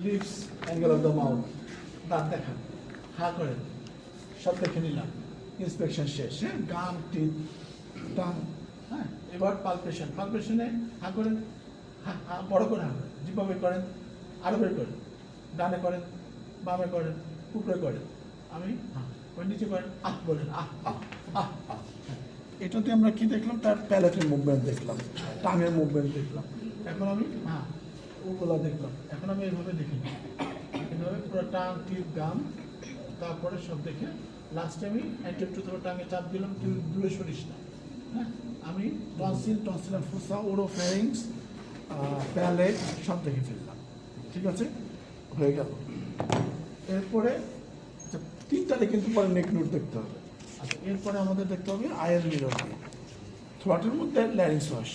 Lips, angle of the mouth, দাঁত দেখান, হা করেন, সব দেখে নিলাম, ইন্সপেকশন শেষ। হ্যাঁ, গাম, টিথ, টাং। হ্যাঁ, এবার পালপেশন। পালপেশনে হা করেন, হা হা বড় করে হা করেন, জিহ্বা বের করেন, আরো বের করেন, ডানে করেন, বামে করেন, উপরে করেন। আমি হ্যাঁ, ওই নিচে করেন, আহ বলেন, আহ আহ আহ আহ। এটাতে আমরা কি দেখলাম? তার প্যালেটের মুভমেন্ট দেখলাম, টাঙের মুভমেন্ট দেখলাম। এখন আমি হ্যাঁ ওগুলো দেখলাম। এখন আমি এইভাবে দেখি, এইভাবে পুরো টাং, টিপ, গাম, তারপরে সব দেখে লাস্টে আমি একটু ধরে টাঙে চাপ দিলাম, তুই দূরে সরিস না। হ্যাঁ, আমি টনসিল আর ফুসা, ওরোফ্যারিংস, প্যালেট সব দেখে ফেললাম। ঠিক আছে, হয়ে গেল। এরপরে তিনটাতে কিন্তু পরে নেক নোট দেখতে হবে। আচ্ছা, এরপরে আমাদের দেখতে হবে আয়ের মিরর দিয়ে, থ্রোটের মধ্যে ল্যারিংস ওয়াশ।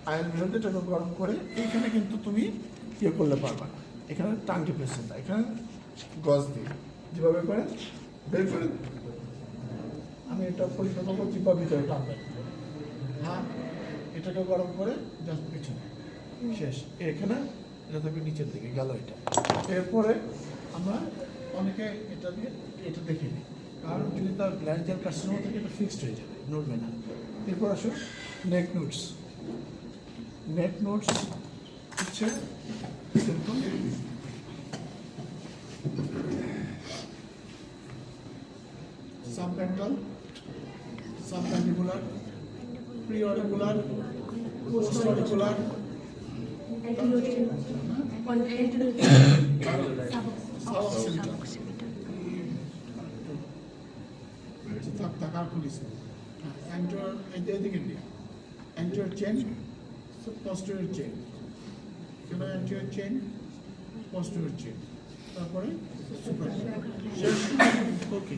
আয়ের মিরর দিয়ে এটাকে গরম করে এইখানে কিন্তু তুমি ইয়ে করলে পারবা না, এখানে টাঙ্গে প্রেসেন্ট না, এখানে গজ দিয়ে যেভাবে করে বের করে আমি এটা পরীক্ষা করবো, জিপা ভিতরে টানবে। হ্যাঁ, এটাকে গরম করে জাস্ট পিছনে শেষ। এখানে এটা থাকবে নিচের দিকে গেল এটা। এরপরে আমরা অনেকে এটা দিয়ে এটা দেখে নিই, কারণ যদি তার গ্ল্যান্ডার কার্সিনোমা থেকে এটা ফিক্সড হয়ে যাবে, নড়বে না। এরপর আসো নেক নোটস। নেক নোটস হচ্ছে সিম্পল, সাবমেন্টাল, সাবম্যান্ডিবুলার, প্রিঅরিকুলার, পোস্টঅরিকুলার, টাকার পুলিশ, অ্যান্টোর এদিকে অ্যান্টোর চেন, পোস্টেরিয়র চেন, এখানে অ্যান্টোর চেন, পোস্টেরিয়র চেন, তারপরে সুপার। ওকে।